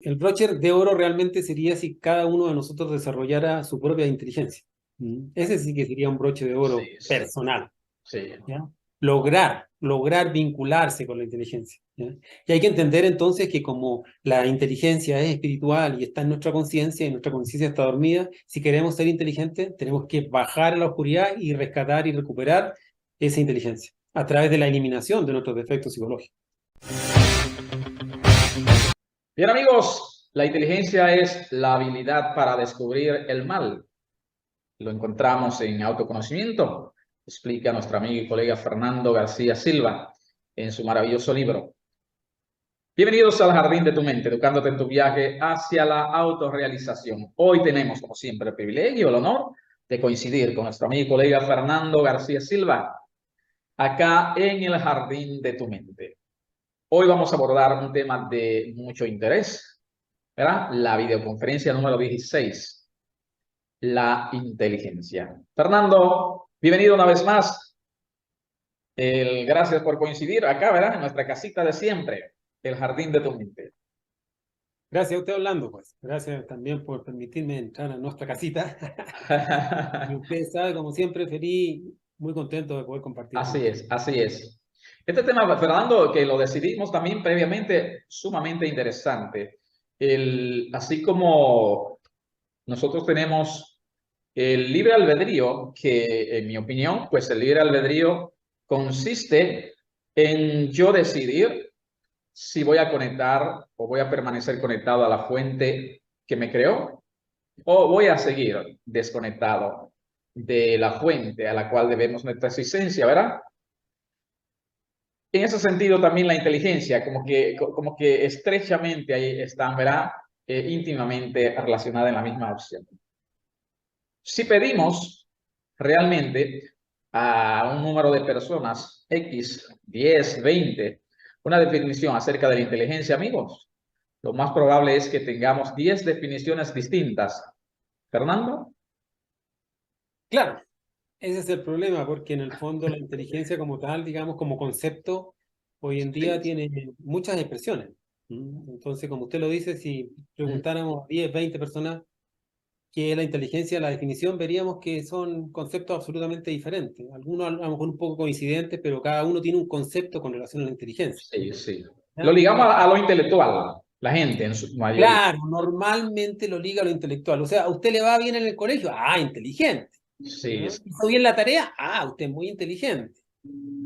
El broche de oro realmente sería si cada uno de nosotros desarrollara su propia inteligencia. Ese sí que sería un broche de oro Sí, sí, personal. sí. ¿Ya? Lograr vincularse con la inteligencia. ¿Ya? Y hay que entender entonces que como la inteligencia es espiritual y está en nuestra conciencia y nuestra conciencia está dormida, si queremos ser inteligentes, tenemos que bajar a la oscuridad y rescatar y recuperar esa inteligencia a través de la eliminación de nuestros defectos psicológicos. Bien, amigos, la inteligencia es la habilidad para descubrir el mal. Lo encontramos en autoconocimiento, explica nuestro amigo y colega Fernando García Silva en su maravilloso libro. Bienvenidos al Jardín de tu Mente, educándote en tu viaje hacia la autorrealización. Hoy tenemos, como siempre, el privilegio, el honor de coincidir con nuestro amigo y colega Fernando García Silva, acá en el Jardín de tu Mente. Hoy vamos a abordar un tema de mucho interés, ¿verdad? La videoconferencia número 16, la inteligencia. Fernando, bienvenido una vez más. Gracias por coincidir acá, ¿verdad? En nuestra casita de siempre, el Jardín de tu Mente. Gracias a usted, Orlando, pues. Gracias también por permitirme entrar a nuestra casita. Y usted sabe, como siempre, feliz, muy contento de poder compartir con Así usted. es, así es. Este tema, Fernando, que lo decidimos también previamente, sumamente interesante. Así como nosotros tenemos el libre albedrío, que en mi opinión, pues el libre albedrío consiste en yo decidir si voy a conectar o voy a permanecer conectado a la fuente que me creó o voy a seguir desconectado de la fuente a la cual debemos nuestra existencia, ¿verdad? En ese sentido también la inteligencia, como que estrechamente ahí están, ¿verdad? Íntimamente relacionada en la misma opción. Si pedimos realmente a un número de personas, X, 10, 20, una definición acerca de la inteligencia, amigos, lo más probable es que tengamos 10 definiciones distintas. ¿Fernando? Claro, ese es el problema, porque en el fondo la inteligencia como tal, digamos, como concepto, hoy en día Sí. tiene muchas expresiones. Entonces, como usted lo dice, si preguntáramos a 10, 20 personas qué es la inteligencia, la definición, veríamos que son conceptos absolutamente diferentes. Algunos a lo mejor un poco coincidentes, pero cada uno tiene un concepto con relación a la inteligencia. Sí, sí. Lo ¿Ya? ligamos a lo intelectual, la gente en su mayoría. Claro, normalmente lo liga a lo intelectual. O sea, ¿a usted le va bien en el colegio? Ah, inteligente. Sí, ¿Ah? sí. ¿Hizo bien la tarea? Ah, usted es muy inteligente.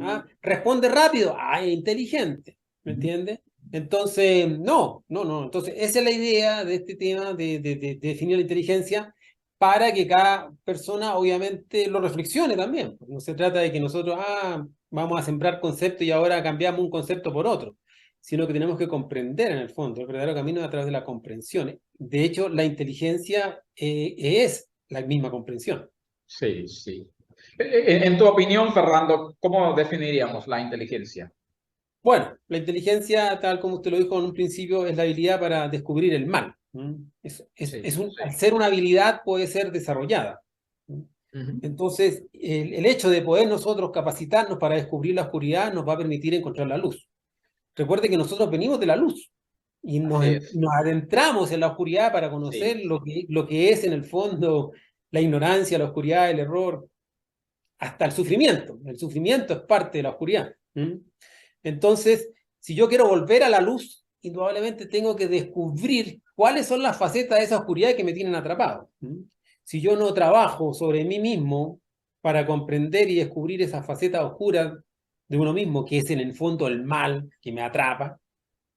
¿Ah? Responde rápido, ah, es inteligente, ¿me entiende? Entonces, no. Entonces, esa es la idea de este tema de definir la inteligencia para que cada persona obviamente lo reflexione también. No se trata de que nosotros, vamos a sembrar conceptos y ahora cambiamos un concepto por otro, sino que tenemos que comprender en el fondo el verdadero camino es a través de la comprensión. De hecho, la inteligencia es la misma comprensión. Sí, sí. En tu opinión, Fernando, ¿cómo definiríamos la inteligencia? Bueno, la inteligencia, tal como usted lo dijo en un principio, es la habilidad para descubrir el mal. Sí. Al ser una habilidad puede ser desarrollada. Ujú. Entonces, el hecho de poder nosotros capacitarnos para descubrir la oscuridad nos va a permitir encontrar la luz. Recuerde que nosotros venimos de la luz y Así es. nos adentramos en la oscuridad para Sí. conocer lo que es en el fondo la ignorancia, la oscuridad, el error, hasta el sufrimiento. El sufrimiento es parte de la oscuridad. Entonces, si yo quiero volver a la luz, indudablemente tengo que descubrir cuáles son las facetas de esa oscuridad que me tienen atrapado. Si yo no trabajo sobre mí mismo para comprender y descubrir esa faceta oscura de uno mismo, que es en el fondo el mal que me atrapa,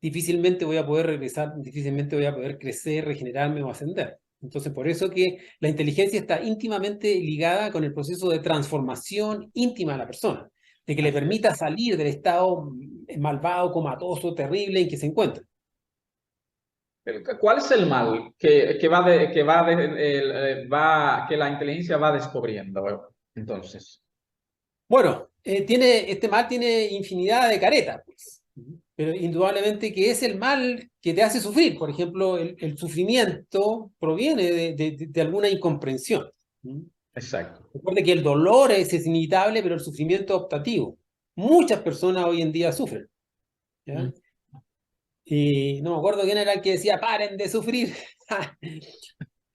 difícilmente voy a poder regresar, difícilmente voy a poder crecer, regenerarme o ascender. Entonces, por eso que la inteligencia está íntimamente ligada con el proceso de transformación íntima de la persona, de que le Así es. permita salir del estado malvado, comatoso, terrible en que se encuentra. ¿Cuál es el mal que la inteligencia va descubriendo? Entonces, Bueno, este mal tiene infinidad de caretas, pues. Pero indudablemente que es el mal que te hace sufrir. Por ejemplo, el sufrimiento proviene de alguna incomprensión. exacto. Recuerde que el dolor es inevitable, pero el sufrimiento es optativo. Muchas personas hoy en día sufren. ¿Ya? Y no me acuerdo quién era el que decía, paren de sufrir.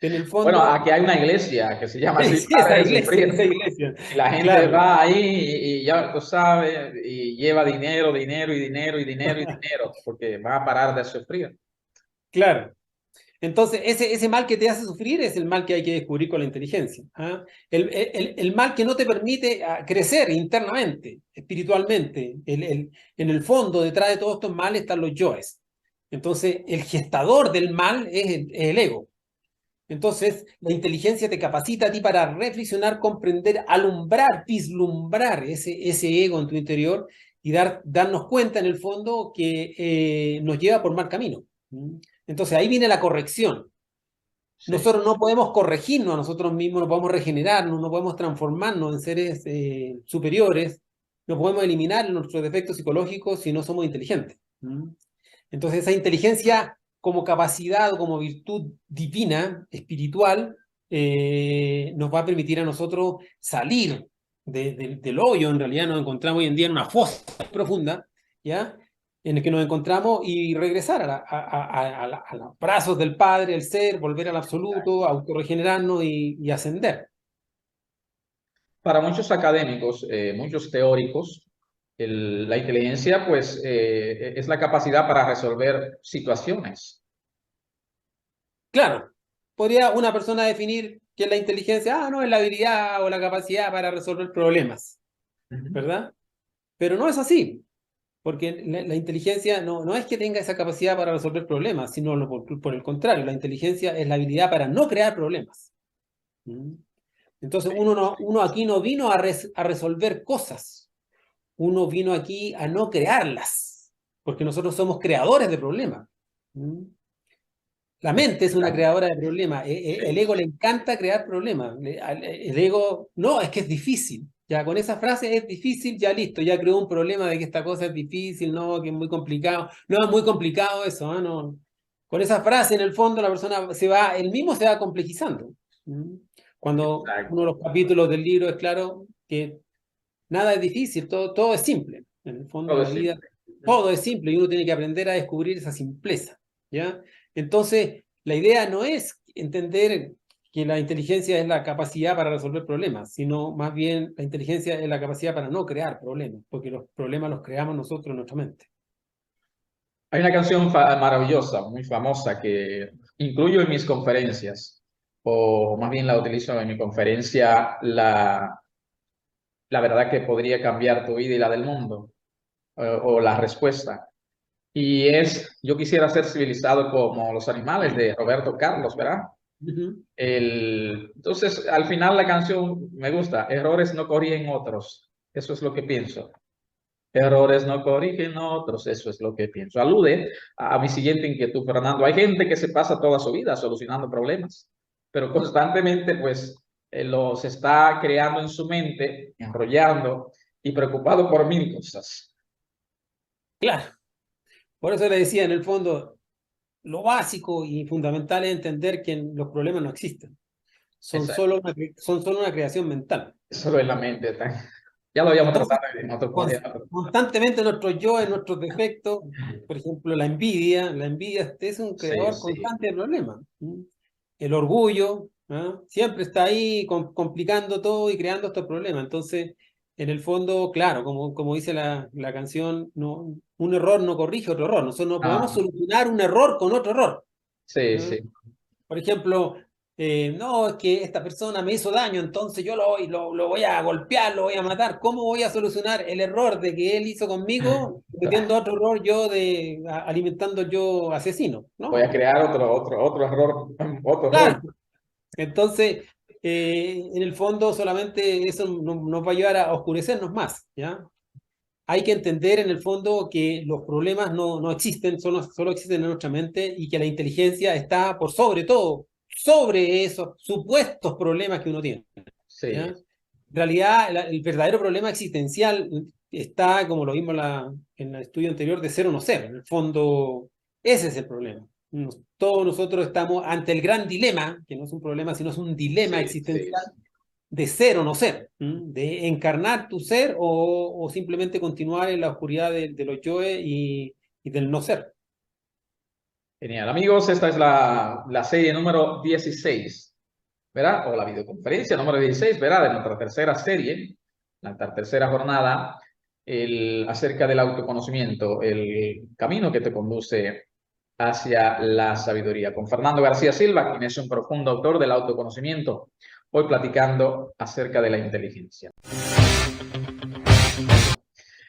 En el Bueno, fondo, aquí hay una iglesia que se llama así, sí, Padre de esa Sufrir. iglesia, Y la gente claro, va ahí y ya tú sabes, y lleva dinero, dinero y dinero y dinero y dinero, porque va a parar de sufrir. claro. Entonces, ese mal que te hace sufrir es el mal que hay que descubrir con la inteligencia. ¿Ah? El mal que no te permite crecer internamente, espiritualmente. En el fondo, detrás de todos estos males están los yoes. Entonces, el gestador del mal es el ego. Entonces, la inteligencia te capacita a ti para reflexionar, comprender, alumbrar, vislumbrar ese ego en tu interior y darnos cuenta en el fondo que nos lleva por mal camino. ¿Mm? Entonces, ahí viene la corrección. Sí. Nosotros no podemos corregirnos a nosotros mismos, no podemos regenerarnos, no podemos transformarnos en seres superiores, no podemos eliminar nuestros defectos psicológicos si no somos inteligentes. ¿Mm? Entonces, esa inteligencia como capacidad o como virtud divina, espiritual, nos va a permitir a nosotros salir del hoyo. En realidad nos encontramos hoy en día en una fosa profunda, ¿ya? En el que nos encontramos y regresar a los brazos del Padre, el ser, volver al absoluto, autorregenerarnos y ascender. Para muchos académicos, muchos teóricos, la inteligencia pues es la capacidad para resolver situaciones. Claro, podría una persona definir qué es la inteligencia, no, es la habilidad o la capacidad para resolver problemas, Ujú. ¿verdad? Pero no es así, porque la inteligencia no es que tenga esa capacidad para resolver problemas, sino por el contrario, la inteligencia es la habilidad para no crear problemas. ¿Mm? Entonces Sí. uno aquí no vino a resolver cosas, uno vino aquí a no crearlas, porque nosotros somos creadores de problemas. ¿Mm? La mente es una creadora de problemas. El Sí. ego le encanta crear problemas. El ego, no, es que es difícil. Ya con esa frase es difícil, ya listo, ya creó un problema de que esta cosa es difícil, no, que es muy complicado. No, es muy complicado eso, ¿eh? No. Con esa frase, en el fondo, la persona él mismo se va complejizando. ¿Mm? Cuando uno de Exacto. los capítulos del libro es claro que nada es difícil, todo es simple. En el fondo, Todo la es vida, simple. Ujú. todo es simple y uno tiene que aprender a descubrir esa simpleza, ¿ya? Entonces, la idea no es entender que la inteligencia es la capacidad para resolver problemas, sino más bien la inteligencia es la capacidad para no crear problemas, porque los problemas los creamos nosotros en nuestra mente. Hay una canción maravillosa, muy famosa, que incluyo en mis conferencias, o más bien la utilizo en mi conferencia, la verdad que podría cambiar tu vida y la del mundo, o la respuesta. Y es, yo quisiera ser civilizado como los animales de Roberto Carlos, ¿verdad? Ujú. Entonces, al final la canción me gusta, errores no corrigen otros, eso es lo que pienso. Errores no corrigen otros, eso es lo que pienso. Alude a mi siguiente inquietud, Fernando. Hay gente que se pasa toda su vida solucionando problemas, pero constantemente pues los está creando en su mente, enrollando y preocupado por mil cosas. Claro, por eso le decía, en el fondo, lo básico y fundamental es entender que los problemas no existen, Exacto. son solo una creación mental. Solo en la mente. Ya lo habíamos Entonces, tratado en otro, constantemente nuestros yo, en nuestros defectos, por ejemplo, la envidia es un Sí, creador sí, constante de problemas. ¿Mm? El orgullo, ¿ah? Siempre está ahí complicando todo y creando estos problemas. Entonces, en el fondo, claro, como dice la canción, no, un error no corrige otro error. Nosotros no podemos ah, solucionar un error con otro error. sí, ¿Ah? sí. Por ejemplo, no, es que esta persona me hizo daño, entonces yo lo voy a golpear, lo voy a matar. ¿Cómo voy a solucionar el error de que él hizo conmigo, cometiendo otro error yo alimentando yo asesino? Voy a No, crear otro error, otro error. claro. Entonces, en el fondo solamente eso nos va a ayudar a oscurecernos más, ¿ya? Hay que entender en el fondo que los problemas no existen, solo existen en nuestra mente y que la inteligencia está por sobre todo, sobre esos supuestos problemas que uno tiene. ¿Ya? Sí, En realidad, el verdadero problema existencial está, como lo vimos en el estudio anterior, de ser o no ser. En el fondo, ese es el problema. Todos nosotros estamos ante el gran dilema, que no es un problema, sino es un dilema sí, sí, existencial de ser o no ser, de encarnar tu ser o simplemente continuar en la oscuridad de los yoes y del no ser. Genial. Amigos, esta es la serie número 16, ¿verdad? O la videoconferencia número 16, ¿verdad? De nuestra tercera serie, la tercera jornada, acerca del autoconocimiento, el camino que te conduce hacia la sabiduría. Con Fernando García Silva, quien es un profundo autor del autoconocimiento, hoy platicando acerca de la inteligencia.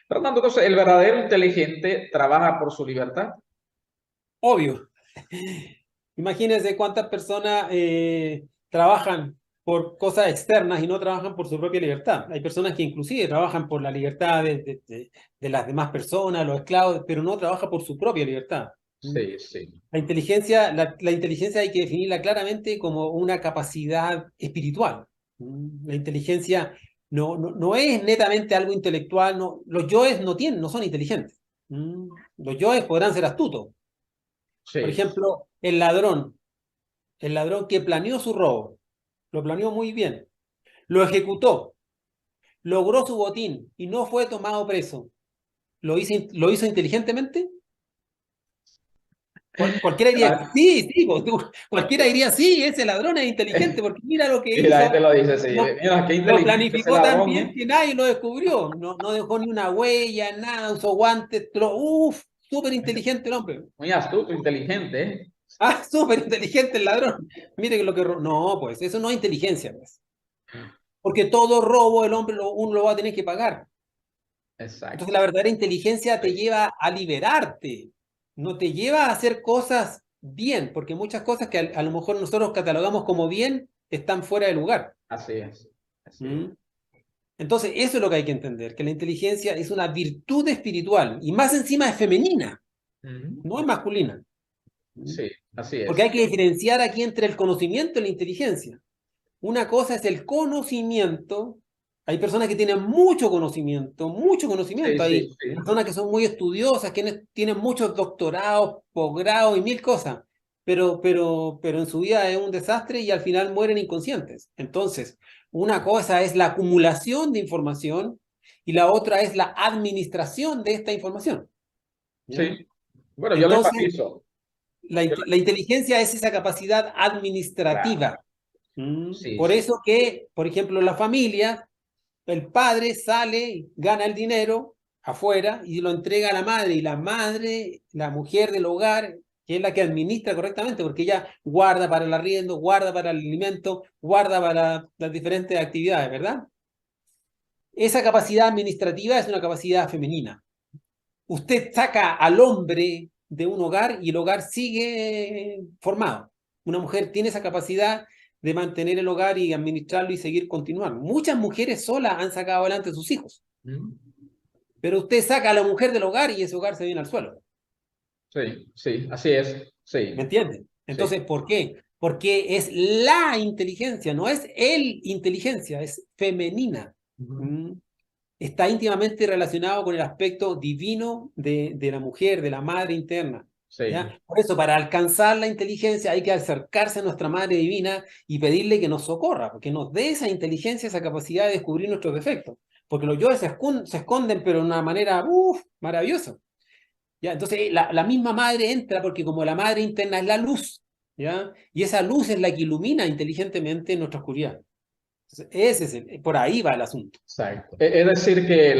Fernando, entonces, ¿el verdadero inteligente trabaja por su libertad? Obvio. Imagínense cuántas personas trabajan por cosas externas y no trabajan por su propia libertad. Hay personas que inclusive trabajan por la libertad de las demás personas, los esclavos, pero no trabajan por su propia libertad. Sí, sí. La inteligencia hay que definirla claramente como una capacidad espiritual. La inteligencia no es netamente algo intelectual. No, los yoes no son inteligentes. Los yoes podrán ser astutos. Por Sí. ejemplo, el ladrón que planeó su robo, lo planeó muy bien, lo ejecutó, logró su botín y no fue tomado preso. ¿Lo hizo inteligentemente? Cualquiera diría, La, sí, sí, cualquiera diría, sí, ese ladrón es inteligente porque mira lo que y la gente hizo, lo dice así, no, mira qué lo inteligente ese planificó tan ladrón, bien ¿eh? que nadie lo descubrió, no dejó ni una huella, nada, usó guantes, súper inteligente el hombre. Muy astuto, inteligente, ¿eh? Ah, súper inteligente el ladrón. Mire que lo que... No, pues eso no es inteligencia, pues. Porque todo robo el hombre uno lo va a tener que pagar. Entonces Exacto. la verdadera inteligencia te Sí, lleva a liberarte, no te lleva a hacer cosas bien, porque muchas cosas que a lo mejor nosotros catalogamos como bien están fuera de lugar. así es. Así es. ¿Mm? Entonces eso es lo que hay que entender, que la inteligencia es una virtud espiritual y más encima es femenina, Ujú. no es masculina. ¿Mm? Sí, así Porque es. hay que diferenciar aquí entre el conocimiento y la inteligencia. Una cosa es el conocimiento. Hay personas que tienen mucho conocimiento, mucho Sí, conocimiento. sí, Hay sí. personas que son muy estudiosas, que tienen muchos doctorados, posgrados y mil cosas, pero en su vida es un desastre y al final mueren inconscientes. Entonces, una cosa es la acumulación de información y la otra es la administración de esta información. ¿Ya? Sí. Bueno, yo lo Entonces, enfatizo. Yo la inteligencia es esa capacidad claro. administrativa. Sí, Por sí. eso que, por ejemplo, la familia, el padre sale, gana el dinero afuera y lo entrega a la madre, y la madre, la mujer del hogar, que es la que administra correctamente, porque ella guarda para el arriendo, guarda para el alimento, guarda para las diferentes actividades, ¿verdad? Esa capacidad administrativa es una capacidad femenina. Usted saca al hombre de un hogar y el hogar sigue formado. Una mujer tiene esa capacidad de mantener el hogar y administrarlo y seguir continuando. Muchas mujeres solas han sacado adelante a sus hijos, Ujú. pero usted saca a la mujer del hogar y ese hogar se viene al suelo. Sí, sí, así es. ¿Me Sí, entienden? sí. Entonces, ¿por qué? Porque es la inteligencia, no es el inteligencia, es femenina. Ujú. ¿Mm? Está íntimamente relacionado con el aspecto divino de la mujer, de la madre interna. Sí, ¿Ya? Por eso, para alcanzar la inteligencia hay que acercarse a nuestra madre divina y pedirle que nos socorra, porque nos dé esa inteligencia, esa capacidad de descubrir nuestros defectos. Porque los yoes se esconden, pero de una manera maravillosa. ¿Ya? Entonces, la misma madre entra porque como la madre interna es la luz, ¿ya? Y esa luz es la que ilumina inteligentemente nuestra oscuridad. Entonces, por ahí va el asunto. exacto. Es decir, que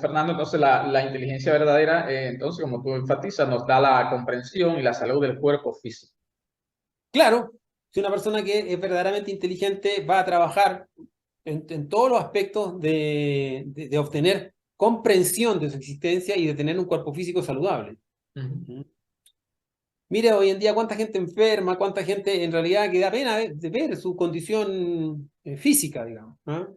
Fernando, entonces la inteligencia verdadera, entonces, como tú enfatizas, nos da la comprensión y la salud del cuerpo físico. Claro, si una persona que es verdaderamente inteligente va a trabajar en todos los aspectos de obtener comprensión de su existencia y de tener un cuerpo físico saludable. Ujú. ¿Mm? Mire hoy en día cuánta gente enferma, cuánta gente en realidad que da pena de ver su condición física, digamos. ¿Ah?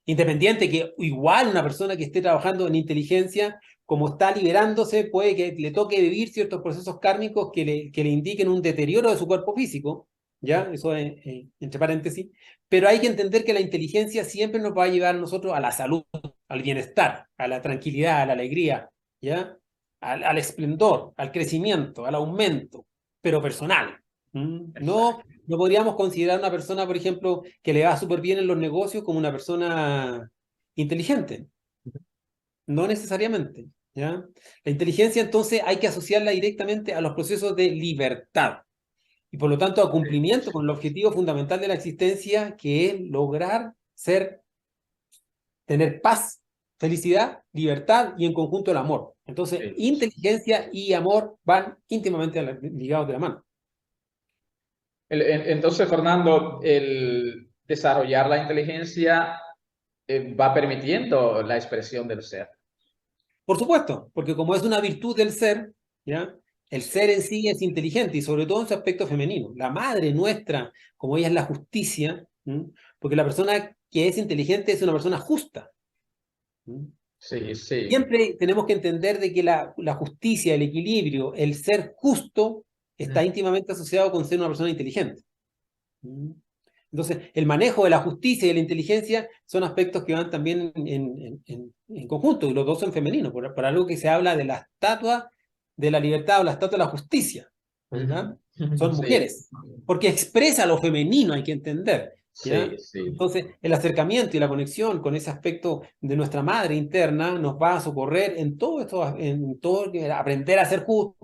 Independiente que igual una persona que esté trabajando en inteligencia, como está liberándose, puede que le toque vivir ciertos procesos kármicos que le indiquen un deterioro de su cuerpo físico, ¿ya? Eso es, entre paréntesis. Pero hay que entender que la inteligencia siempre nos va a llevar a nosotros a la salud, al bienestar, a la tranquilidad, a la alegría, ¿ya? Al esplendor, al crecimiento, al aumento, pero personal. No, Exacto. no podríamos considerar una persona, por ejemplo, que le va súper bien en los negocios como una persona inteligente. No necesariamente. ¿ya? La inteligencia, entonces, hay que asociarla directamente a los procesos de libertad y, por lo tanto, a cumplimiento con el objetivo fundamental de la existencia, que es lograr tener paz, felicidad, libertad y, en conjunto, el amor. Entonces, Sí. inteligencia y amor van íntimamente ligados de la mano. Entonces, Fernando, el desarrollar la inteligencia va permitiendo la expresión del ser. Por supuesto, porque como es una virtud del ser, ¿ya? El ser en sí es inteligente y sobre todo en su aspecto femenino. La madre nuestra, como ella es la justicia, ¿m? Porque la persona que es inteligente es una persona justa. ¿M? Sí, sí. Siempre tenemos que entender de que la justicia, el equilibrio, el ser justo está íntimamente asociado con ser una persona inteligente. ¿M? Entonces, el manejo de la justicia y de la inteligencia son aspectos que van también en conjunto, y los dos son femeninos, por algo que se habla de la estatua de la libertad o la estatua de la justicia, ¿verdad? Son Sí, mujeres, porque expresa lo femenino, hay que entender, ¿ya? sí, sí. Entonces, el acercamiento y la conexión con ese aspecto de nuestra madre interna nos va a socorrer en todo esto, en todo aprender a ser justo,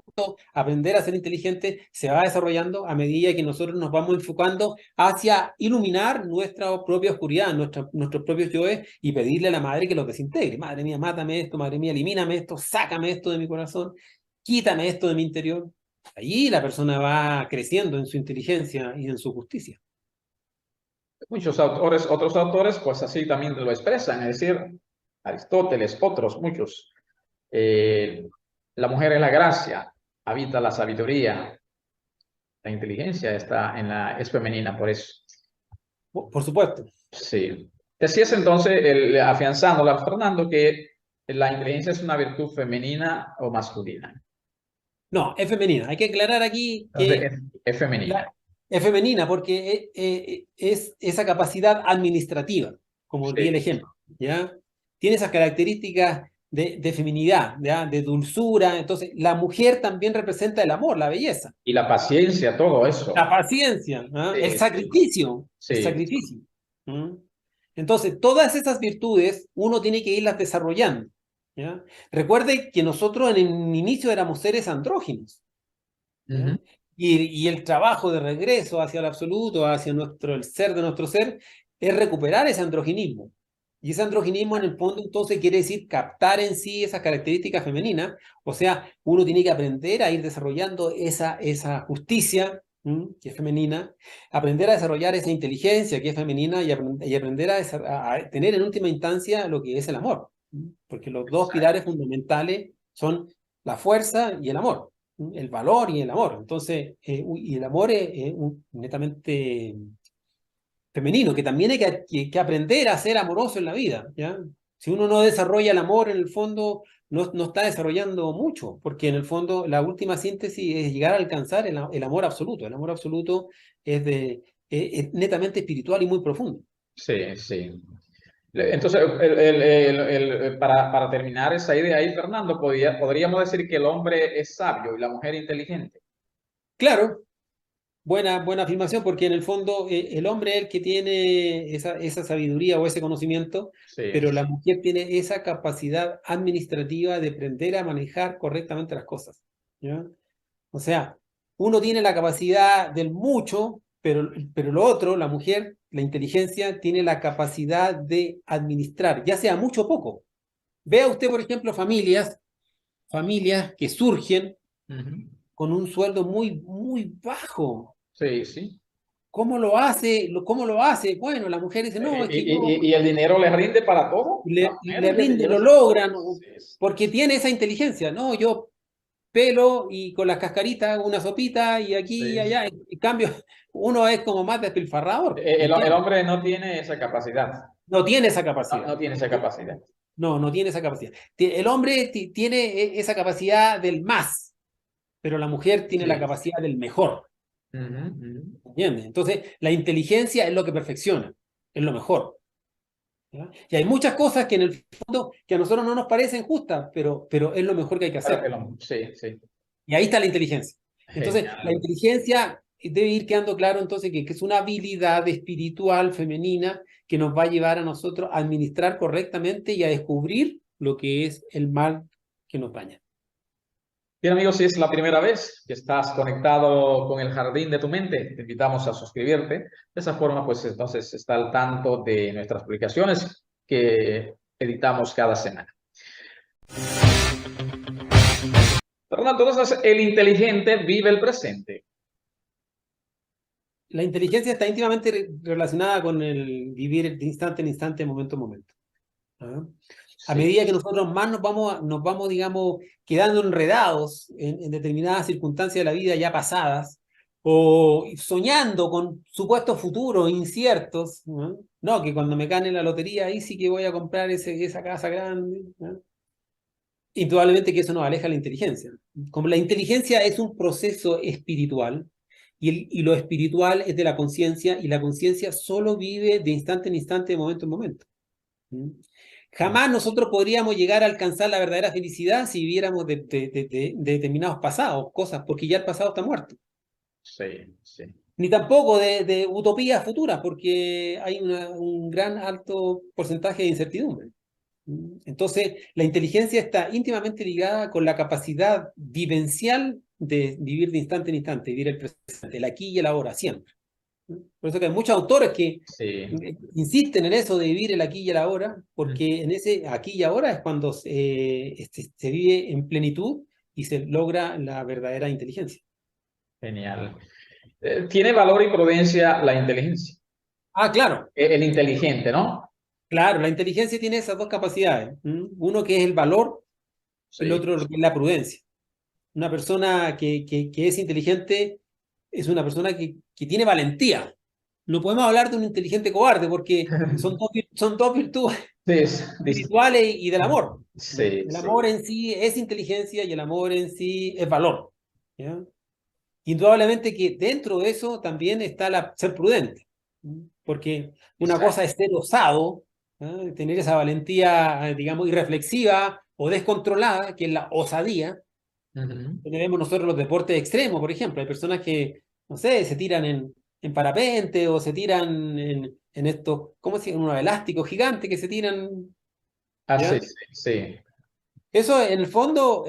aprender a ser inteligente, se va desarrollando a medida que nosotros nos vamos enfocando hacia iluminar nuestra propia oscuridad, nuestros propios yoes, y pedirle a la madre que los desintegre. Madre mía, mátame esto, madre mía, elimíname esto, sácame esto de mi corazón, quítame esto de mi interior. Allí la persona va creciendo en su inteligencia y en su justicia. Muchos autores, otros autores, pues así también lo expresan, es decir, Aristóteles, otros, muchos. Eh, la mujer es la gracia, habita la sabiduría, la inteligencia es femenina, por eso. Por supuesto. Sí. Decías entonces, afianzándola, Fernando, que la inteligencia es una virtud femenina o masculina. No, es femenina. Hay que aclarar aquí Entonces, que es femenina. es femenina porque es esa capacidad administrativa, como di el Sí. ejemplo, ¿ya? Tiene esas características de feminidad, ¿ya? De dulzura. Entonces, la mujer también representa el amor, la belleza, Y la paciencia, todo la eso. paciencia, ¿ah? El Sí, sí, sacrificio, el sí. sacrificio. ¿Mm? Entonces, todas esas virtudes uno tiene que irlas desarrollando, ¿ya? Recuerde que nosotros en el inicio éramos seres andróginos, Ujú. ¿ya? Y el trabajo de regreso hacia el absoluto, hacia el ser de nuestro ser, es recuperar ese androginismo. Y ese androginismo en el fondo entonces quiere decir captar en sí esas características femeninas, o sea, uno tiene que aprender a ir desarrollando esa justicia, que es femenina, aprender a desarrollar esa inteligencia que es femenina y aprender a tener en última instancia lo que es el amor, porque los dos pilares fundamentales son la fuerza y el amor, el valor y el amor. Entonces, y el amor es netamente femenino, que también hay que aprender a ser amoroso en la vida, ¿ya? Si uno no desarrolla el amor, en el fondo no está desarrollando mucho, porque en el fondo la última síntesis es llegar a alcanzar el amor absoluto. El amor absoluto es netamente espiritual y muy profundo. Sí, sí. Entonces, para terminar esa idea ahí, Fernando, podríamos decir que el hombre es sabio y la mujer inteligente. Claro, buena afirmación, porque en el fondo el hombre es el que tiene esa sabiduría o ese conocimiento, Sí, pero la mujer tiene esa capacidad administrativa de aprender a manejar correctamente las cosas, ¿ya? O sea, uno tiene la capacidad del mucho, pero lo otro, la mujer, la inteligencia, tiene la capacidad de administrar, ya sea mucho o poco. Vea usted, por ejemplo, familias que surgen ujú. con un sueldo muy, muy bajo. Sí, sí. ¿Cómo lo hace? ¿Cómo lo hace? Bueno, la mujer dice, no, es que yo Y el dinero le rinde para todo. La le mujer rinde, lo lleva logran, sí, porque tiene esa inteligencia. No, yo pelo y con las cascaritas hago una sopita y aquí y sí. allá. En cambio, uno es como más despilfarrador, El ¿entiendes? hombre no tiene esa capacidad. No tiene esa No, capacidad. no tiene esa capacidad. No tiene esa capacidad. El hombre tiene esa capacidad del más, pero la mujer tiene la Sí. capacidad del mejor, Ujú, ujú. ¿entiendes? Entonces, la inteligencia es lo que perfecciona, es lo mejor, ¿ya? Y hay muchas cosas que en el fondo que a nosotros no nos parecen justas, pero es lo mejor que hay que Pero hacer. sí, sí. Y ahí está la inteligencia. Entonces, la Genial. inteligencia debe ir quedando claro entonces que es una habilidad espiritual femenina que nos va a llevar a nosotros a administrar correctamente y a descubrir lo que es el mal que nos dañan. Bien, amigos, si es la primera vez que estás conectado con el jardín de tu mente, te invitamos a suscribirte. De esa forma, pues entonces está al tanto de nuestras publicaciones que editamos cada semana. Fernando, entonces el inteligente vive el presente. La inteligencia está íntimamente relacionada con el vivir de instante en instante, momento en momento. ¿Ah? A Sí. medida que nosotros más nos vamos, digamos, quedando enredados en determinadas circunstancias de la vida ya pasadas, o soñando con supuestos futuros inciertos, ¿no? No, que cuando me gane la lotería, ahí sí que voy a comprar esa casa grande, ¿no? Indudablemente que eso nos aleja de la inteligencia. Como la inteligencia es un proceso espiritual, y lo espiritual es de la conciencia, y la conciencia solo vive de instante en instante, de momento en momento. ¿Mm? Jamás nosotros podríamos llegar a alcanzar la verdadera felicidad si viviéramos de determinados pasados, cosas, porque ya el pasado está muerto. Sí, sí. Ni tampoco de utopías futuras, porque hay un gran alto porcentaje de incertidumbre. Entonces, la inteligencia está íntimamente ligada con la capacidad vivencial de vivir de instante en instante, vivir el presente, el aquí y el ahora, siempre. Por eso que hay muchos autores que Sí. insisten en eso de vivir el aquí y el ahora, porque en ese aquí y ahora es cuando se vive en plenitud y se logra la verdadera inteligencia. Genial. Tiene valor y prudencia la inteligencia. Ah, claro, El inteligente, ¿no? claro, la inteligencia tiene esas dos capacidades. Uno que es el valor, el Sí. otro que es la prudencia. Una persona que es inteligente es una persona que tiene valentía. No podemos hablar de un inteligente cobarde porque son dos virtudes Sí, espirituales y del amor. sí, El sí. amor en sí es inteligencia y el amor en sí es valor. ¿Ya? Indudablemente que dentro de eso también está ser prudente, porque una cosa Exacto. es ser osado, ¿ah? Tener esa valentía, digamos, irreflexiva o descontrolada, que es la osadía. Ujú. Tenemos nosotros los deportes extremos, por ejemplo. Hay personas que, no sé, se tiran en parapente o se tiran en estos, ¿cómo se llama? Unos elásticos gigantes que se tiran, Ah, sí, ¿ya? sí, sí. Eso en el fondo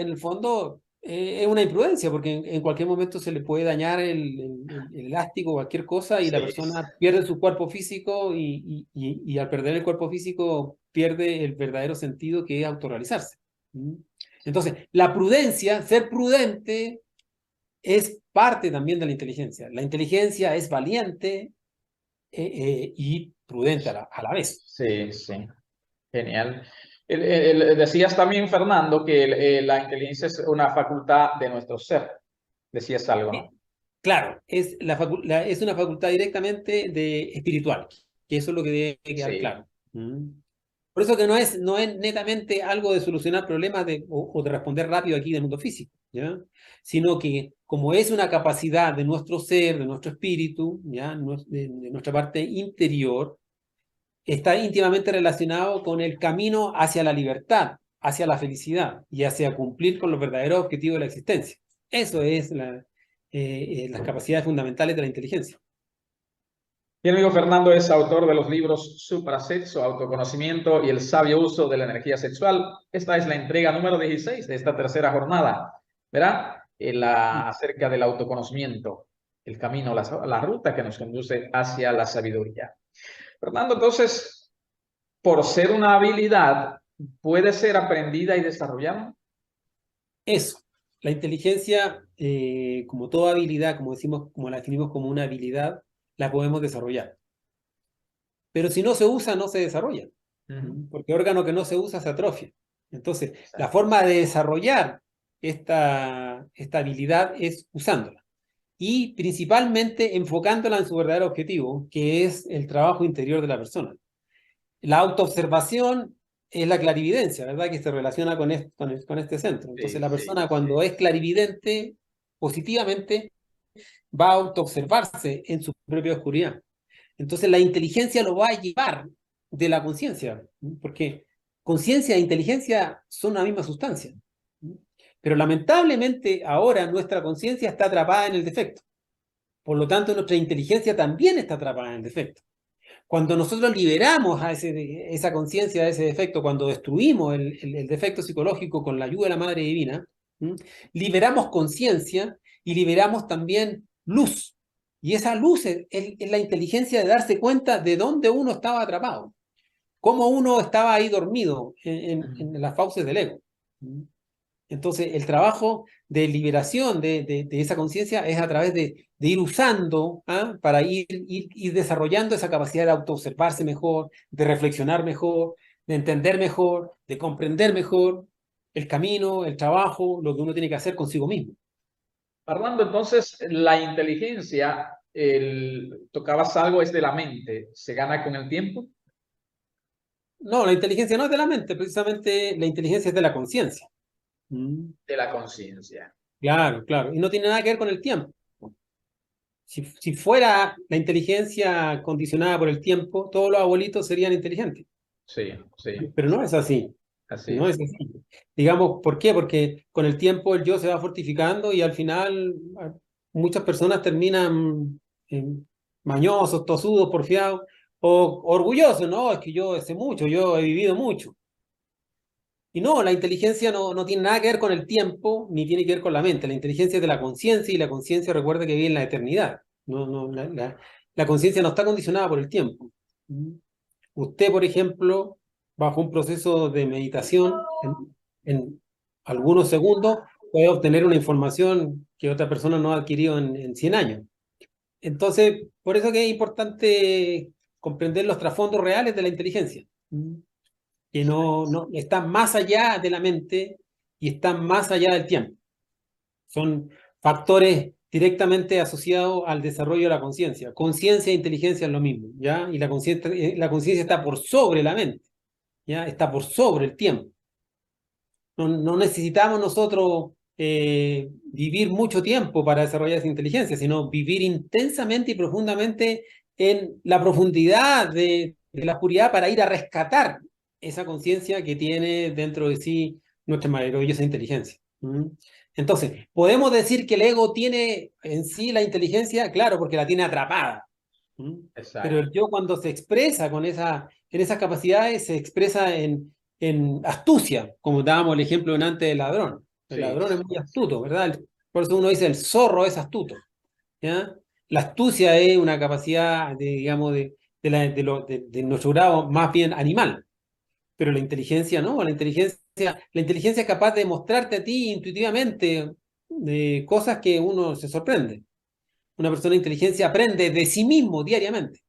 es una imprudencia, porque en cualquier momento se le puede dañar el elástico o cualquier cosa y la Sí, persona pierde su cuerpo físico y al perder el cuerpo físico pierde el verdadero sentido que es autorrealizarse. ¿Mm? Entonces, la prudencia, ser prudente, es parte también de la inteligencia. La inteligencia es valiente y prudente a la vez. sí, sí. Genial. Decías también, Fernando, que la inteligencia es una facultad de nuestro ser. Decías algo, Sí. ¿no? Claro, es una facultad directamente espiritual, que eso es lo que debe quedar Sí. claro. Por eso que no es netamente algo de solucionar problemas o de responder rápido aquí del mundo físico, ¿ya? Sino que como es una capacidad de nuestro ser, de nuestro espíritu, ¿ya? De nuestra parte interior, está íntimamente relacionado con el camino hacia la libertad, hacia la felicidad y hacia cumplir con los verdaderos objetivos de la existencia. Eso es las capacidades fundamentales de la inteligencia. Mi amigo Fernando es autor de los libros Suprasexo, Autoconocimiento y el sabio uso de la energía sexual. Esta es la entrega número 16 de esta tercera jornada. ¿Verá? Acerca del autoconocimiento, el camino, la ruta que nos conduce hacia la sabiduría. Fernando, entonces, por ser una habilidad, ¿puede ser aprendida y desarrollada? Eso. La inteligencia, como toda habilidad, como decimos, como la definimos como una habilidad, la podemos desarrollar. Pero si no se usa, no se desarrolla. Ujú. Porque órgano que no se usa se atrofia. Entonces, la Exacto. forma de desarrollar esta habilidad es usándola. Y principalmente enfocándola en su verdadero objetivo, que es el trabajo interior de la persona. La autoobservación es la clarividencia, ¿verdad? Que se relaciona con este centro. Entonces, Sí, la sí, persona sí. cuando es clarividente, positivamente, va a autoobservarse en su propia oscuridad. Entonces, la inteligencia lo va a llevar de la conciencia, porque conciencia e inteligencia son la misma sustancia. Pero lamentablemente ahora nuestra conciencia está atrapada en el defecto. Por lo tanto, nuestra inteligencia también está atrapada en el defecto. Cuando nosotros liberamos a esa conciencia, a ese defecto, cuando destruimos el defecto psicológico con la ayuda de la Madre Divina, ¿m? Liberamos conciencia y liberamos también luz. Y esa luz es la inteligencia de darse cuenta de dónde uno estaba atrapado, cómo uno estaba ahí dormido en las fauces del ego. Entonces, el trabajo de liberación de esa conciencia es a través de ir usando, para ir desarrollando esa capacidad de autoobservarse mejor, de reflexionar mejor, de entender mejor, de comprender mejor el camino, el trabajo, lo que uno tiene que hacer consigo mismo. Hablando entonces, la inteligencia, tocabas algo, es de la mente, ¿se gana con el tiempo? No, la inteligencia no es de la mente, precisamente la inteligencia es de la conciencia. De la conciencia. Claro, claro. Y no tiene nada que ver con el tiempo. Si fuera la inteligencia condicionada por el tiempo, todos los abuelitos serían inteligentes. Sí, sí, Pero no es así. así No es. es así. Digamos, ¿por qué? Porque con el tiempo el yo se va fortificando y al final muchas personas terminan mañosos, tosudos, porfiados o orgullosos, ¿no? Es que yo sé mucho, yo he vivido mucho. Y no, la inteligencia no tiene nada que ver con el tiempo, ni tiene que ver con la mente. La inteligencia es de la conciencia y la conciencia recuerda que vive en la eternidad. La conciencia no está condicionada por el tiempo. Usted, por ejemplo, bajo un proceso de meditación, en algunos segundos, puede obtener una información que otra persona no ha adquirido en 100 años. Entonces, por eso que es importante comprender los trasfondos reales de la inteligencia, que no están más allá de la mente y están más allá del tiempo. Son factores directamente asociados al desarrollo de la conciencia. Conciencia e inteligencia es lo mismo, ¿ya? Y la conciencia está por sobre la mente, ¿ya? Está por sobre el tiempo. No necesitamos nosotros vivir mucho tiempo para desarrollar esa inteligencia, sino vivir intensamente y profundamente en la profundidad de la oscuridad para ir a rescatar esa conciencia que tiene dentro de sí nuestra maravillosa inteligencia. Entonces, ¿podemos decir que el ego tiene en sí la inteligencia? Claro, porque la tiene atrapada. Pero Exacto. el yo cuando se expresa en esas capacidades, se expresa en astucia, como dábamos el ejemplo antes del ladrón. El Sí, ladrón es muy astuto, ¿verdad? Por eso uno dice el zorro es astuto, ¿ya? La astucia es una capacidad, digamos, de nuestro grado más bien animal, pero la inteligencia no, la inteligencia es capaz de mostrarte a ti intuitivamente cosas que uno se sorprende. Una persona de inteligencia aprende de sí mismo diariamente.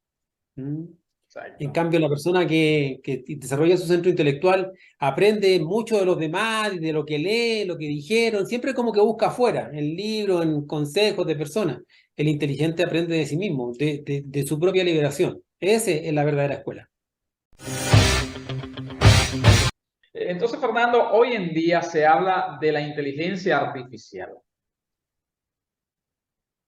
En exacto. cambio, la persona que desarrolla su centro intelectual aprende mucho de los demás, de lo que lee, lo que dijeron, siempre como que busca afuera, en libros, en consejos de personas. El inteligente aprende de sí mismo, de su propia liberación. Esa es la verdadera escuela. Entonces, Fernando, hoy en día se habla de la inteligencia artificial.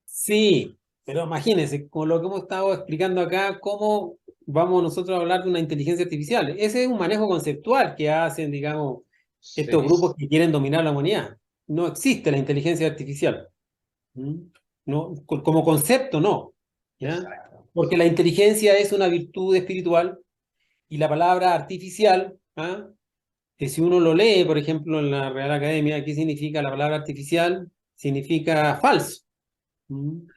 Sí, pero imagínense, con lo que hemos estado explicando acá, cómo vamos nosotros a hablar de una inteligencia artificial. Ese es un manejo conceptual que hacen, digamos, estos Sí, grupos que quieren dominar la humanidad. No existe la inteligencia artificial. ¿Mm? No, como concepto, no. ¿Ya? exacto. Porque la inteligencia es una virtud espiritual y la palabra artificial, que si uno lo lee, por ejemplo, en la Real Academia, ¿qué significa la palabra artificial? Significa falso. ¿Mm?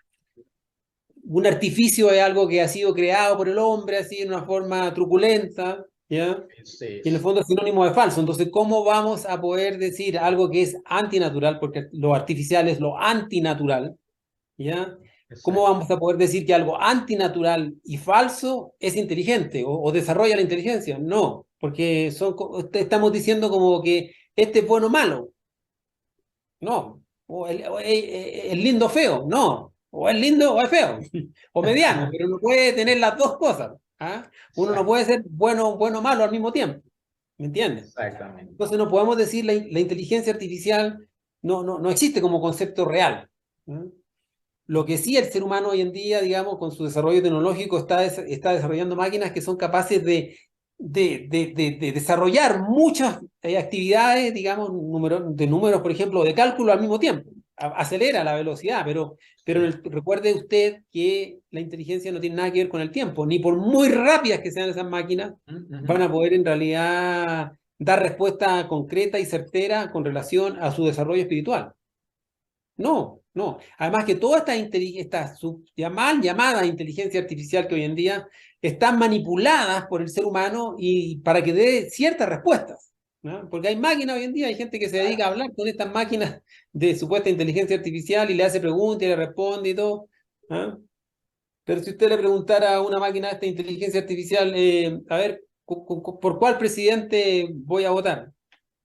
Un artificio es algo que ha sido creado por el hombre así en una forma truculenta, ¿ya? Sí, Y en el sí, fondo es sinónimo de falso. Entonces, ¿cómo vamos a poder decir algo que es antinatural? Porque lo artificial es lo antinatural, ¿ya? ¿Cómo exacto. vamos a poder decir que algo antinatural y falso es inteligente o desarrolla la inteligencia? No, porque estamos diciendo como que este es bueno o malo. No. O el lindo feo. No. O es lindo o es feo. O mediano, pero no puede tener las dos cosas. Uno no Exacto. puede ser bueno o malo al mismo tiempo. ¿Me entiendes? Exactamente. Entonces no podemos decir la inteligencia artificial no existe como concepto real. ¿Ah? Lo que sí el ser humano hoy en día, digamos, con su desarrollo tecnológico, está desarrollando máquinas que son capaces de desarrollar muchas actividades, digamos, de números, por ejemplo, de cálculo al mismo tiempo. acelera la velocidad, pero recuerde usted que la inteligencia no tiene nada que ver con el tiempo, ni por muy rápidas que sean esas máquinas, van a poder en realidad dar respuesta concreta y certera con relación a su desarrollo espiritual. No, no. Además que toda esta mal llamada inteligencia artificial que hoy en día están manipuladas por el ser humano y para que dé ciertas respuestas, ¿no? Porque hay máquinas hoy en día, hay gente que se dedica a hablar con estas máquinas de supuesta inteligencia artificial y le hace preguntas y le responde y todo, ¿no? Pero si usted le preguntara a una máquina de esta inteligencia artificial, a ver, ¿por cuál presidente voy a votar?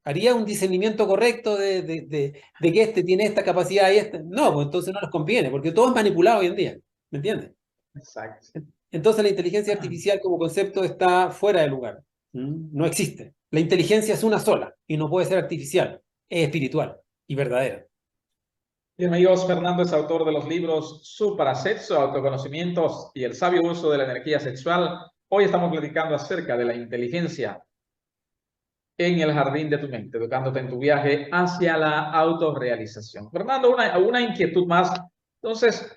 ¿Haría un discernimiento correcto de que este tiene esta capacidad y este? No, pues entonces no les conviene, porque todo es manipulado hoy en día, ¿me entiendes? Exacto. Entonces la inteligencia artificial como concepto está fuera de lugar, no existe. La inteligencia es una sola y no puede ser artificial, es espiritual y verdadera. Bien, amigos, Fernando es autor de los libros Suprasexo, Autoconocimientos y el sabio uso de la energía sexual. Hoy estamos platicando acerca de la inteligencia en el jardín de tu mente, educándote en tu viaje hacia la autorrealización. Fernando, una inquietud más. Entonces,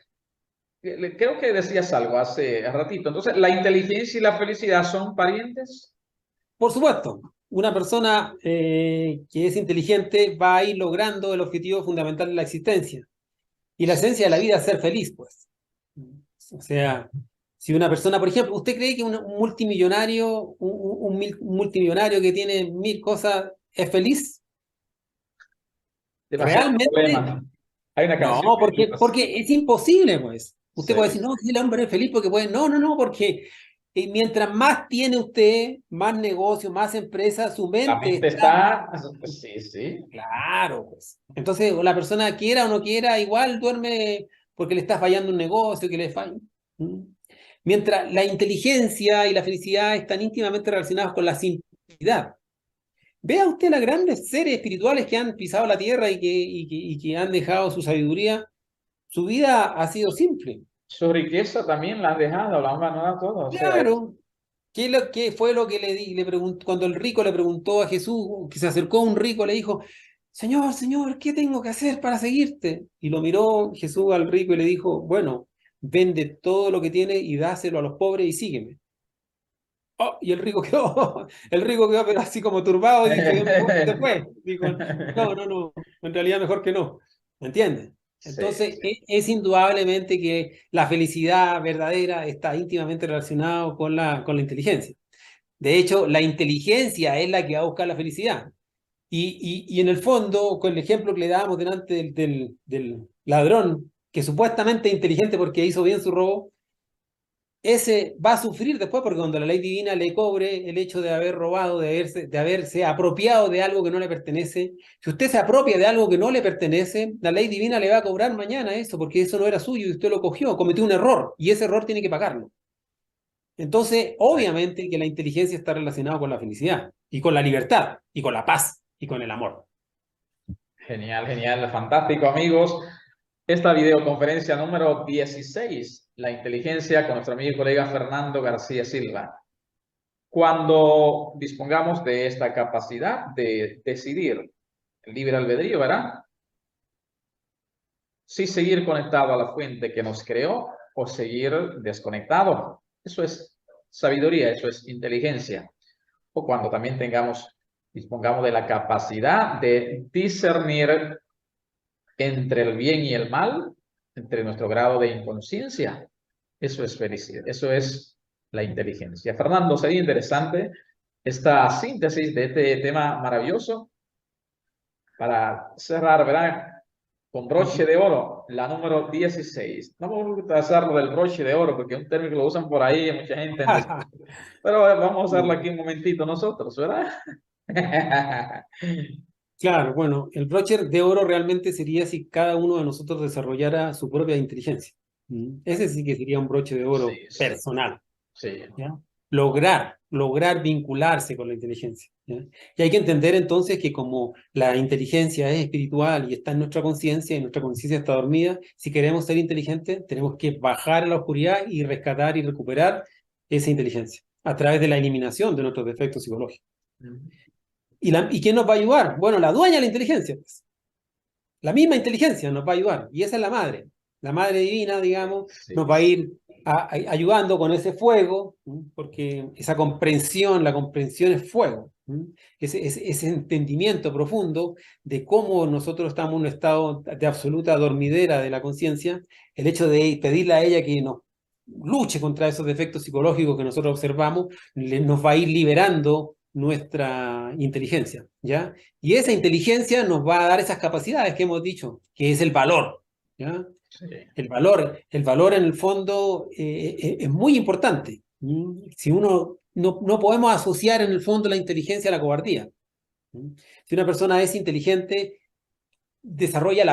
creo que decías algo hace ratito. Entonces, ¿la inteligencia y la felicidad son parientes? Por supuesto, una persona que es inteligente va a ir logrando el objetivo fundamental de la existencia. Y la esencia de la vida es ser feliz, pues. O sea, si una persona, por ejemplo, ¿usted cree que un multimillonario, un multimillonario que tiene 1000 cosas es feliz? Demasiados Realmente, problemas. Hay una no, canción que porque es imposible, pues. Usted puede sí. decir, no, si el hombre es feliz porque puede. No, no, no, porque mientras más tiene usted, más negocio, más empresa, su La mente mente está. está, sí, sí. Claro, pues. Entonces, o la persona quiera o no quiera, igual duerme porque le está fallando un negocio, que le falla. ¿Mm? Mientras la inteligencia y la felicidad están íntimamente relacionadas con la simplicidad. Vea usted las grandes seres espirituales que han pisado la tierra y que han dejado su sabiduría. Su vida ha sido simple. Su riqueza también la han dejado, la han abandonado todo. O sea, Claro. ¿Qué fue lo que le preguntó cuando el rico le preguntó a Jesús, que se acercó un rico, le dijo, Señor, Señor, ¿qué tengo que hacer para seguirte? Y lo miró Jesús al rico y le dijo, bueno, vende todo lo que tiene y dáselo a los pobres y sígueme. Oh, y el rico quedó pero así como turbado y se fue. Dijo, no, no, no, en realidad mejor que no. ¿Me entiendes? sí, Entonces, sí. es indudablemente que la felicidad verdadera está íntimamente relacionada con la inteligencia. De hecho, la inteligencia es la que va a buscar la felicidad. Y en el fondo, con el ejemplo que le dábamos delante del ladrón, que supuestamente es inteligente porque hizo bien su robo, ese va a sufrir después porque cuando la ley divina le cobre el hecho de haber robado, de haberse apropiado de algo que no le pertenece. Si usted se apropia de algo que no le pertenece, la ley divina le va a cobrar mañana eso, porque eso no era suyo y usted lo cogió, cometió un error y ese error tiene que pagarlo. Entonces, obviamente que la inteligencia está relacionada con la felicidad y con la libertad y con la paz y con el amor. Genial, genial, fantástico, amigos. Esta videoconferencia número 16, la inteligencia con nuestro amigo y colega Fernando García Silva. Cuando dispongamos de esta capacidad de decidir el libre albedrío, ¿verdad? Si seguir conectado a la fuente que nos creó o seguir desconectado. Eso es sabiduría, eso es inteligencia. O cuando también dispongamos de la capacidad de discernir entre el bien y el mal, entre nuestro grado de inconsciencia. Eso es felicidad, eso es la inteligencia. Fernando, sería interesante esta síntesis de este tema maravilloso para cerrar, ¿verdad? Con broche de oro, la número 16. No vamos a hacerlo del broche de oro porque es un término que lo usan por ahí, mucha gente en pero vamos a usarlo aquí un momentito nosotros, ¿verdad? Claro, bueno, el broche de oro realmente sería si cada uno de nosotros desarrollara su propia inteligencia. Ese sí que sería un broche de oro Sí, sí, personal. sí. ¿Ya? Lograr vincularse con la inteligencia. ¿Ya? Y hay que entender entonces que como la inteligencia es espiritual y está en nuestra conciencia y nuestra conciencia está dormida, si queremos ser inteligentes, tenemos que bajar a la oscuridad y rescatar y recuperar esa inteligencia a través de la eliminación de nuestros defectos psicológicos. ¿Y quién nos va a ayudar? Bueno, la dueña de la inteligencia, pues. la misma inteligencia nos va a ayudar, y esa es la madre. La madre divina, digamos, Sí, nos va a ir ayudando con ese fuego, porque esa comprensión, la comprensión es fuego, ese entendimiento profundo de cómo nosotros estamos en un estado de absoluta dormidera de la conciencia, el hecho de pedirle a ella que nos luche contra esos defectos psicológicos que nosotros observamos, nos va a ir liberando nuestra inteligencia, ¿ya? Y esa inteligencia nos va a dar esas capacidades que hemos dicho, que es el valor, ¿ya? sí. El valor en el fondo es muy importante. Si uno no podemos asociar en el fondo la inteligencia a la cobardía. Si una persona es inteligente, desarrolla el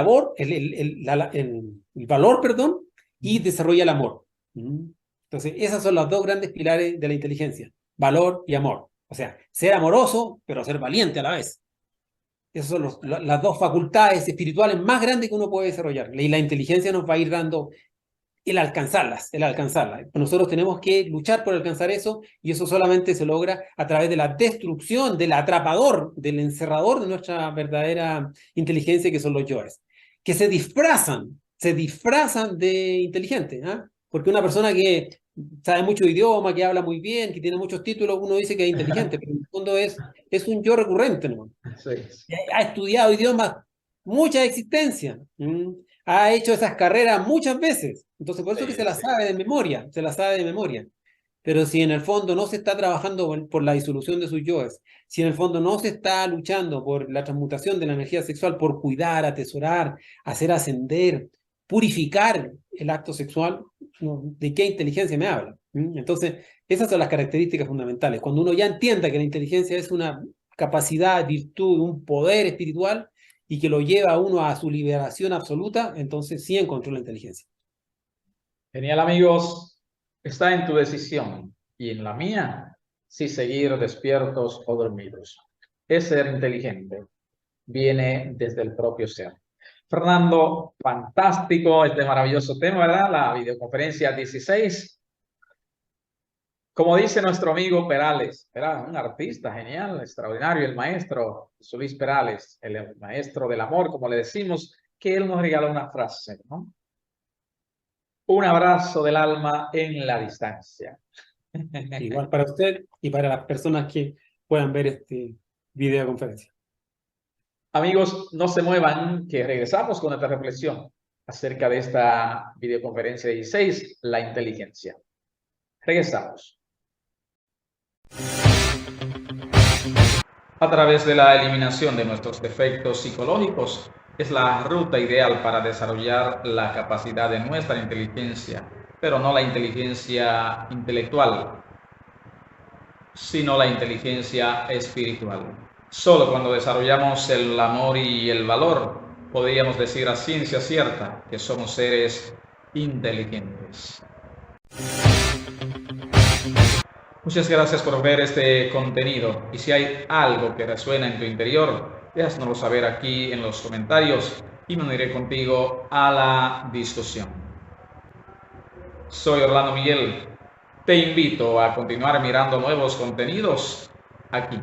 valor, perdón, y desarrolla el amor. Entonces, esos son los dos grandes pilares de la inteligencia, valor y amor. O sea, ser amoroso, pero ser valiente a la vez. Esas son las dos facultades espirituales más grandes que uno puede desarrollar. Y la inteligencia nos va a ir dando el alcanzarlas, el alcanzarlas. Nosotros tenemos que luchar por alcanzar eso, y eso solamente se logra a través de la destrucción del atrapador, del encerrador de nuestra verdadera inteligencia, que son los yoes, que se disfrazan de inteligentes, ¿eh? Porque una persona que sabe mucho idioma, que habla muy bien, que tiene muchos títulos, uno dice que es inteligente, pero en el fondo es un yo recurrente, ¿no? Sí, sí, Ha estudiado idiomas, mucha existencia, ha hecho esas carreras muchas veces, entonces por eso que se la sí. sabe de memoria, se la sabe de memoria. Pero si en el fondo no se está trabajando por la disolución de sus yoes, si en el fondo no se está luchando por la transmutación de la energía sexual, por cuidar, atesorar, hacer ascender, purificar el acto sexual, ¿no? ¿De qué inteligencia me habla? Entonces, esas son las características fundamentales. Cuando uno ya entienda que la inteligencia es una capacidad, virtud, un poder espiritual, y que lo lleva a uno a su liberación absoluta, entonces sí encontró la inteligencia. Genial, amigos. Está en tu decisión y en la mía si seguir despiertos o dormidos. Es ser inteligente. Viene desde el propio ser. Fernando, fantástico este maravilloso tema, ¿verdad? La videoconferencia 16. Como dice nuestro amigo Perales, era un artista genial, extraordinario, el maestro José Luis Perales, el maestro del amor, como le decimos, que él nos regaló una frase, ¿no? Un abrazo del alma en la distancia. Igual para usted y para las personas que puedan ver este videoconferencia. Amigos, no se muevan, que regresamos con esta reflexión acerca de esta videoconferencia 16, la inteligencia. Regresamos. A través de la eliminación de nuestros defectos psicológicos es la ruta ideal para desarrollar la capacidad de nuestra inteligencia, pero no la inteligencia intelectual, sino la inteligencia espiritual. Solo cuando desarrollamos el amor y el valor, podríamos decir a ciencia cierta que somos seres inteligentes. Muchas gracias por ver este contenido, y si hay algo que resuena en tu interior, déjanoslo saber aquí en los comentarios y me uniré contigo a la discusión. Soy Orlando Miguel. Te invito a continuar mirando nuevos contenidos aquí